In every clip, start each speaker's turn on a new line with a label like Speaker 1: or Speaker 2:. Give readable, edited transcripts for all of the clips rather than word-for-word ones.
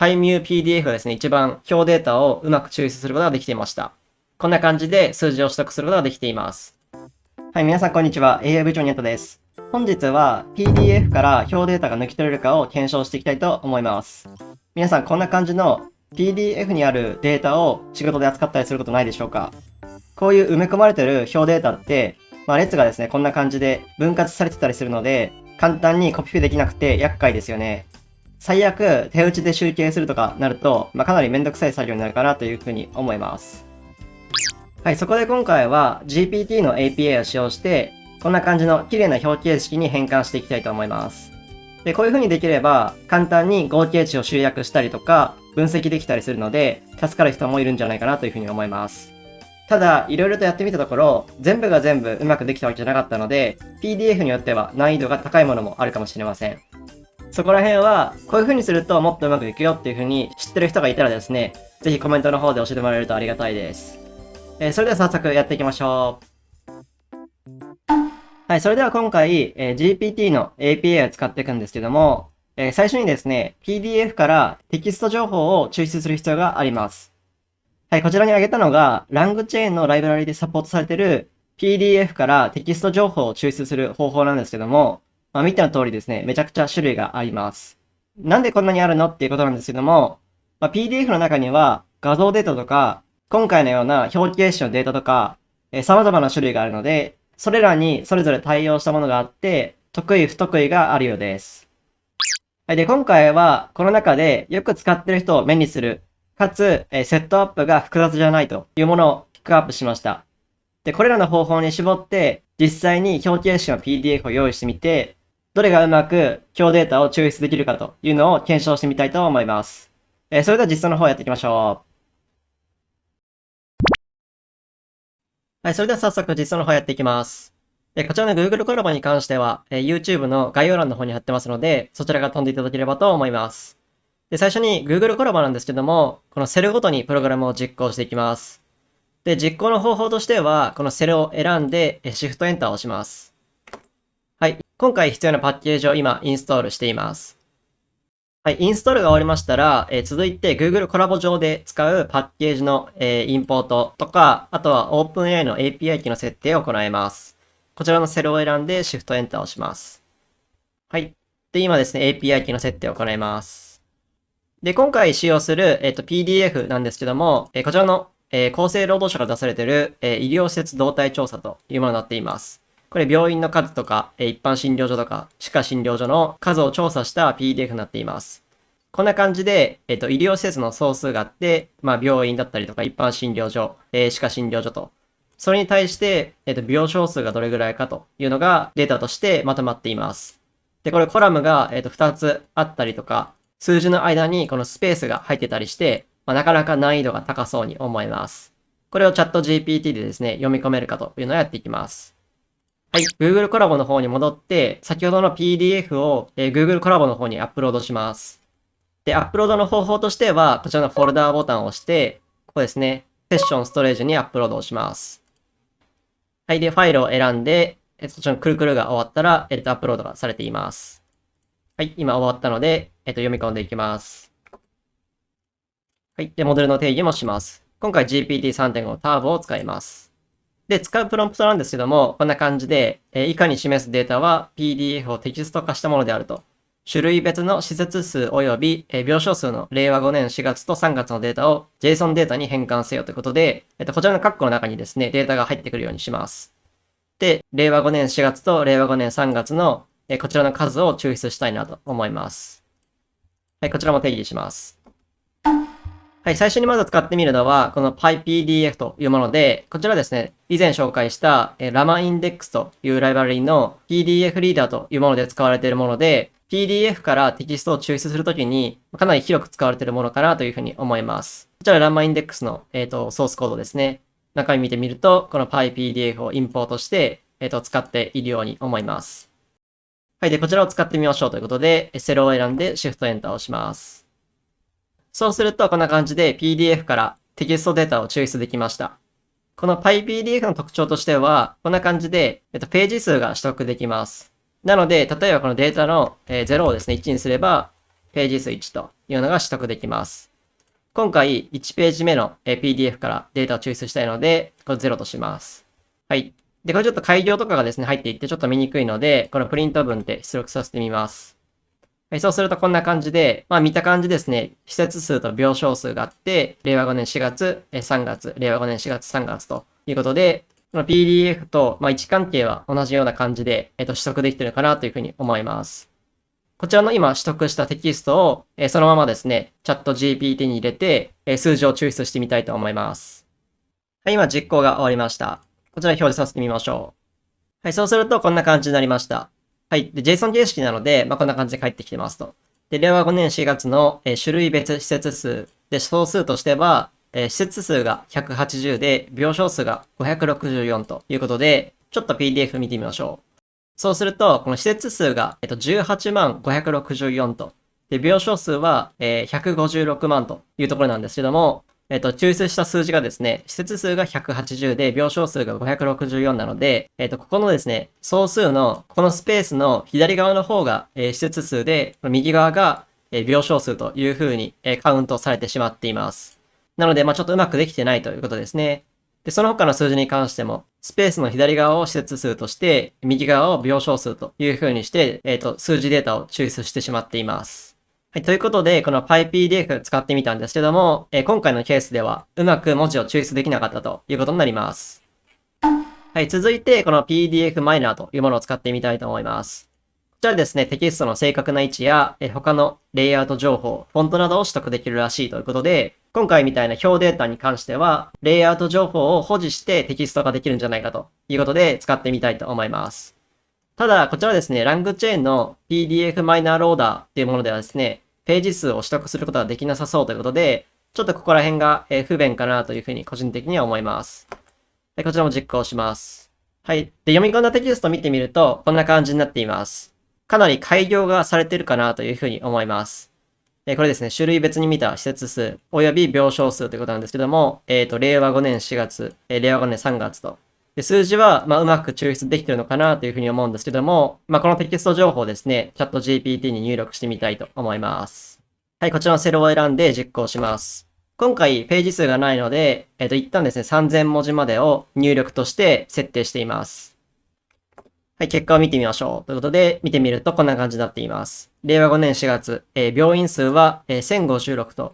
Speaker 1: PyMuPDF がですね、一番表データをうまく抽出することができていました。こんな感じで数字を取得することができています。はい、皆さんこんにちは。AI 部長ニャットです。本日は PDF から表データが抜き取れるかを検証していきたいと思います。皆さんこんな感じの PDF にあるデータを仕事で扱ったりすることないでしょうか？こういう埋め込まれてる表データって、列がですね、こんな感じで分割されてたりするので、簡単にコピペできなくて厄介ですよね。最悪、手打ちで集計するとかなると、かなりめんどくさい作業になるかなというふうに思います。はい、そこで今回は GPT の API を使用して、こんな感じの綺麗な表形式に変換していきたいと思います。で、こういう風にできれば、簡単に合計値を集約したりとか、分析できたりするので、助かる人もいるんじゃないかなという風に思います。ただ、いろいろとやってみたところ、全部が全部うまくできたわけじゃなかったので、PDF によっては難易度が高いものもあるかもしれません。そこら辺は、こういう風にするともっとうまくいくよっていう風に知ってる人がいたらですね、ぜひコメントの方で教えてもらえるとありがたいです。それでは早速やっていきましょう。はい、それでは今回、GPT の API を使っていくんですけども、最初にですね、PDF からテキスト情報を抽出する必要があります。はい、こちらに挙げたのが、LangChain のライブラリでサポートされている PDF からテキスト情報を抽出する方法なんですけども、見ての通りですね、めちゃくちゃ種類があります。なんでこんなにあるのっていうことなんですけども、PDF の中には画像データとか、今回のような表形式のデータとか、様々な種類があるので、それらにそれぞれ対応したものがあって、得意不得意があるようです。はい、で、今回はこの中でよく使ってる人を目にする、かつ、セットアップが複雑じゃないというものをピックアップしました。で、これらの方法に絞って、実際に表形式の PDF を用意してみて、どれがうまく表データを抽出できるかというのを検証してみたいと思います。それでは実装の方やっていきましょう。はい、それでは早速実装の方やっていきます。こちらの Google コラボに関しては、YouTube の概要欄の方に貼ってますので、そちらから飛んでいただければと思います。で、最初に Google コラボなんですけども、このセルごとにプログラムを実行していきます。で、実行の方法としては、このセルを選んで、シフトエンターを押します。はい、今回必要なパッケージを今インストールしています。はい、インストールが終わりましたら、続いて Google コラボ上で使うパッケージの、インポートとか、あとは OpenAI の API キーの設定を行います。こちらのセルを選んで Shift Enter をします。はい。で、今ですね、API キーの設定を行います。で、今回使用する、PDF なんですけども、こちらの、厚生労働省から出されている、医療施設動態調査というものになっています。これ病院の数とか、一般診療所とか、歯科診療所の数を調査した PDF になっています。こんな感じで、医療施設の総数があって、病院だったりとか、一般診療所、歯科診療所と、それに対して、病床数がどれぐらいかというのがデータとしてまとまっています。で、これコラムが、2つあったりとか、数字の間にこのスペースが入ってたりして、なかなか難易度が高そうに思います。これをチャット GPT でですね、読み込めるかというのをやっていきます。はい、Google コラボの方に戻って、先ほどの PDF を、Google コラボの方にアップロードします。で、アップロードの方法としては、こちらのフォルダーボタンを押して、ここですね、セッションストレージにアップロードをします。はい、で、ファイルを選んで、そちらのくるくるが終わったら、アップロードがされています。はい、今終わったので、読み込んでいきます。はい、で、モデルの定義もします。今回 GPT3.5 ターボを使います。で、使うプロンプトなんですけども、こんな感じで、以下に示すデータは PDF をテキスト化したものであると。種類別の施設数及び、病床数の令和5年4月と3月のデータを JSON データに変換せよということで、こちらの括弧の中にですね、データが入ってくるようにします。で、令和5年4月と令和5年3月の、こちらの数を抽出したいなと思います。はい、こちらも定義します。はい、最初にまず使ってみるのは、この PyPDF というもので、こちらですね、以前紹介した LlamaIndex というライブラリの PDF リーダーというもので使われているもので、PDF からテキストを抽出するときにかなり広く使われているものかなというふうに思います。こちら LlamaIndex の、ソースコードですね。中身見てみると、この PyPDF をインポートして、使っているように思います。はい、で、こちらを使ってみましょうということで、セルを選んで Shift Enter をします。そうすると、こんな感じで PDF からテキストデータを抽出できました。この PyPDF の特徴としては、こんな感じで、ページ数が取得できます。なので、例えばこのデータの0をですね、1にすれば、ページ数1というのが取得できます。今回1ページ目の PDF からデータを抽出したいので、これ0とします。はい。で、これちょっと改行とかがですね、入っていってちょっと見にくいので、このプリント文で出力させてみます。はい、そうするとこんな感じで、見た感じですね、施設数と病床数があって、令和5年4月、3月、令和5年4月、3月ということで、この PDF と、位置関係は同じような感じで、取得できてるかなというふうに思います。こちらの今取得したテキストを、そのままですね、チャット GPT に入れて、数字を抽出してみたいと思います。はい、今実行が終わりました。こちら表示させてみましょう。はい、そうするとこんな感じになりました。はい。で、JSON 形式なので、こんな感じで返ってきてますと。で、令和5年4月の、種類別施設数。で、総数としては、施設数が180で、病床数が564ということで、ちょっと PDF 見てみましょう。そうすると、この施設数が、18万564と。で、病床数は、156万というところなんですけども、抽出した数字がですね、施設数が180で、病床数が564なので、ここのですね、総数の、このスペースの左側の方が、施設数で、右側が、病床数という風に、カウントされてしまっています。なので、ちょっとうまくできてないということですね。で、その他の数字に関しても、スペースの左側を施設数として、右側を病床数という風にして、数字データを抽出してしまっています。はい、ということで、この PyPDF 使ってみたんですけども、今回のケースでは、うまく文字を抽出できなかったということになります。はい、続いて、この PDF マイナーというものを使ってみたいと思います。こちらですね、テキストの正確な位置や、他のレイアウト情報、フォントなどを取得できるらしいということで、今回みたいな表データに関しては、レイアウト情報を保持してテキストができるんじゃないかということで使ってみたいと思います。ただ、こちらですね、ラングチェーンの PDF マイナーローダーっていうものではですね、ページ数を取得することができなさそうということで、ちょっとここら辺が不便かなというふうに個人的には思います。はい、こちらも実行します。はい。で、読み込んだテキストを見てみると、こんな感じになっています。かなり改行がされてるかなというふうに思います。これですね、種類別に見た施設数、および病床数ということなんですけども、令和5年4月、令和5年3月と。で、数字は、うまく抽出できてるのかなというふうに思うんですけども、このテキスト情報をですね、チャット GPT に入力してみたいと思います。はい、こちらのセルを選んで実行します。今回ページ数がないので、一旦ですね、3000文字までを入力として設定しています。はい、結果を見てみましょう。ということで、見てみるとこんな感じになっています。令和5年4月、病院数は、1056と、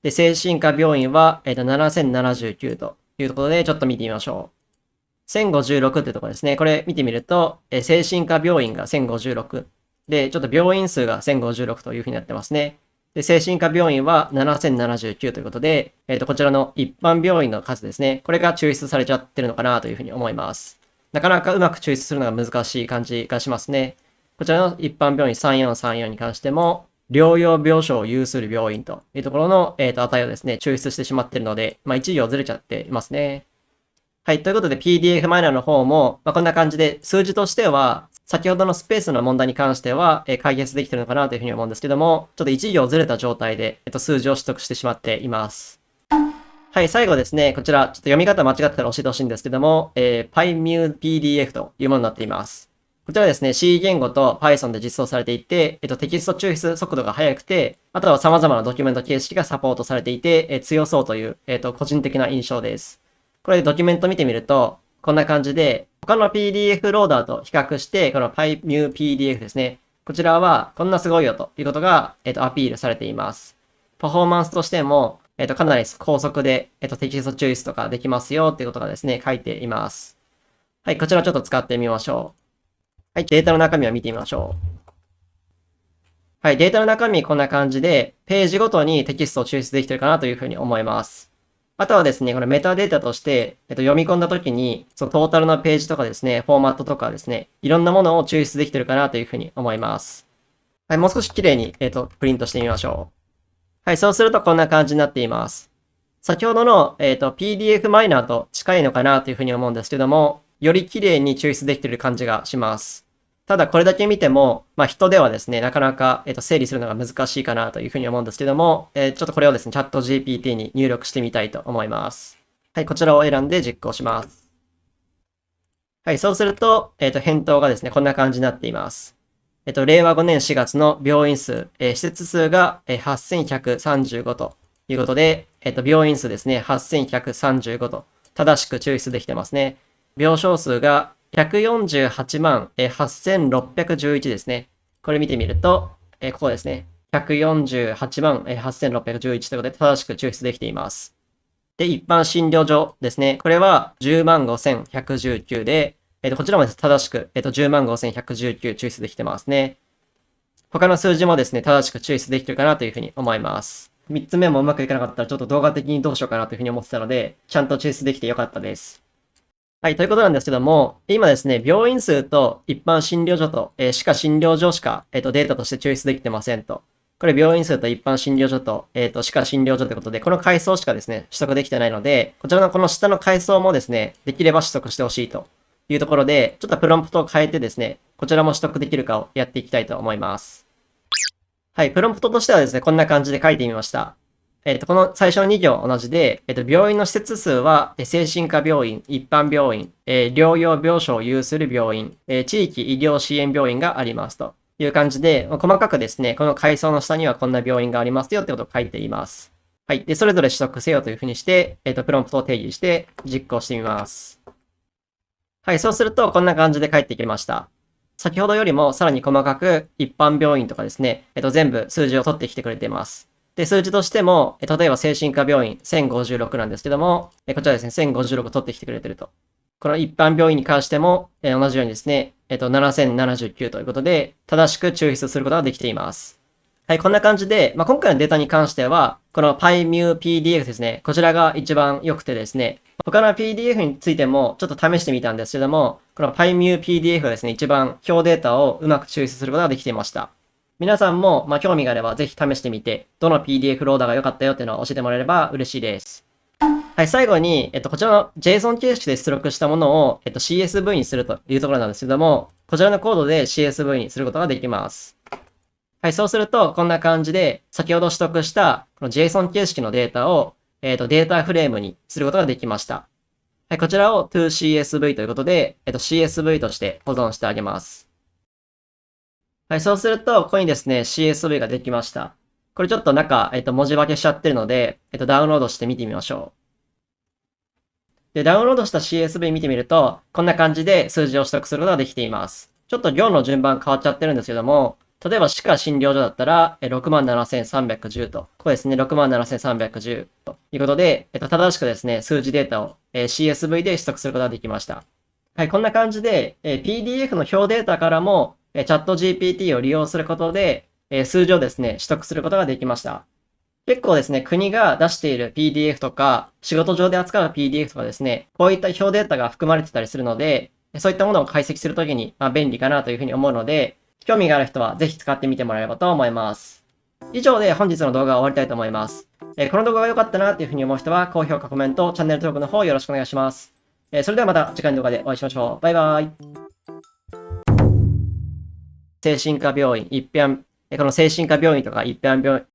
Speaker 1: で、精神科病院は、7079というところで、ちょっと見てみましょう。1056ってところですね。これ見てみると、精神科病院が1056。で、ちょっと病院数が1056というふうになってますね。で、精神科病院は7079ということで、こちらの一般病院の数ですね。これが抽出されちゃってるのかなというふうに思います。なかなかうまく抽出するのが難しい感じがしますね。こちらの一般病院3434に関しても、療養病床を有する病院というところの、値をですね、抽出してしまっているので、一行ずれちゃっていますね。はい。ということで PDF マイナーの方も、こんな感じで数字としては、先ほどのスペースの問題に関しては、解決できているのかなというふうに思うんですけども、ちょっと1行ずれた状態で、数字を取得してしまっています。はい、最後ですね、こちら、ちょっと読み方間違ってたら教えてほしいんですけども、PyMuPDF というものになっています。こちらですね、C 言語と Python で実装されていて、テキスト抽出速度が速くて、あとは様々なドキュメント形式がサポートされていて、強そうという、個人的な印象です。これでドキュメント見てみると、こんな感じで、他の PDF ローダーと比較して、この PyMuPDF ですね、こちらはこんなすごいよということが、アピールされています。パフォーマンスとしても、かなり高速で、テキスト抽出とかできますよっていうことがですね、書いています。はい、こちらちょっと使ってみましょう。はい、データの中身を見てみましょう。はい、データの中身こんな感じで、ページごとにテキストを抽出できてるかなというふうに思います。あとはですね、このメタデータとして、読み込んだときに、そのトータルのページとかですね、フォーマットとかですね、いろんなものを抽出できてるかなというふうに思います。はい、もう少し綺麗に、プリントしてみましょう。はい、そうするとこんな感じになっています。先ほどの、PDF マイナーと近いのかなというふうに思うんですけども、より綺麗に抽出できている感じがします。ただこれだけ見ても、人ではですね、なかなか、整理するのが難しいかなというふうに思うんですけども、ちょっとこれをですね、チャット GPT に入力してみたいと思います。はい、こちらを選んで実行します。はい、そうすると、返答がですね、こんな感じになっています。令和5年4月の病院数、施設数が8135ということで、病院数ですね、8135と正しく抽出できてますね。病床数が148万8611ですね。これ見てみると、ここですね。148万8611ということで正しく抽出できています。で、一般診療所ですね。これは10万5119で、こちらも正しく、10万5119抽出できてますね。他の数字もですね、正しく抽出できてるかなというふうに思います。3つ目もうまくいかなかったらちょっと動画的にどうしようかなというふうに思ってたので、ちゃんと抽出できてよかったです。はい、ということなんですけども、今ですね、病院数と一般診療所と、歯科診療所しか、データとして抽出できてませんと。これ病院数と一般診療所と、歯科診療所ということで、この階層しかですね、取得できてないので、こちらのこの下の階層もですね、できれば取得してほしいというところで、ちょっとプロンプトを変えてですね、こちらも取得できるかをやっていきたいと思います。はい、プロンプトとしてはですね、こんな感じで書いてみました。この最初の2行同じで、病院の施設数は、精神科病院、一般病院、療養病床を有する病院、地域医療支援病院がありますという感じで、細かくですね、この階層の下にはこんな病院がありますよってことを書いています。はい。で、それぞれ取得せよというふうにして、プロンプトを定義して実行してみます。はい。そうすると、こんな感じで返ってきました。先ほどよりもさらに細かく一般病院とかですね、全部数字を取ってきてくれています。で、数字としても、例えば精神科病院1056なんですけども、こちらですね、1056取ってきてくれてると。この一般病院に関しても、同じようにですね、7079ということで、正しく抽出することができています。はい、こんな感じで、今回のデータに関しては、この PyMuPDF ですね、こちらが一番良くてですね、他の PDF についてもちょっと試してみたんですけども、この PyMuPDF がですね、一番表データをうまく抽出することができていました。皆さんも、興味があればぜひ試してみて、どの PDF ローダーが良かったよっていうのを教えてもらえれば嬉しいです。はい、最後に、こちらの JSON 形式で出力したものを、CSV にするというところなんですけども、こちらのコードで CSV にすることができます。はい、そうすると、こんな感じで、先ほど取得したこの JSON 形式のデータを、データフレームにすることができました。はい、こちらを toCSV ということで、CSV として保存してあげます。はい、そうすると、ここにですね、CSV ができました。これちょっと中、文字化けしちゃってるので、ダウンロードして見てみましょう。で、ダウンロードした CSV 見てみると、こんな感じで数字を取得することができています。ちょっと行の順番変わっちゃってるんですけども、例えば歯科診療所だったら、67310と、ここですね、67310ということで、正しくですね、数字データを CSV で取得することができました。はい、こんな感じで、PDF の表データからも、チャット GPT を利用することで、数字をですね、取得することができました。結構ですね、国が出している PDF とか、仕事上で扱う PDF とかですね、こういった表データが含まれてたりするので、そういったものを解析するときに、便利かなというふうに思うので、興味がある人はぜひ使ってみてもらえればと思います。以上で本日の動画を終わりたいと思います。この動画が良かったなというふうに思う人は、高評価、コメント、チャンネル登録の方よろしくお願いします。それではまた次回の動画でお会いしましょう。バイバイ。精神科病院、一般、この精神科病院とか一般病院、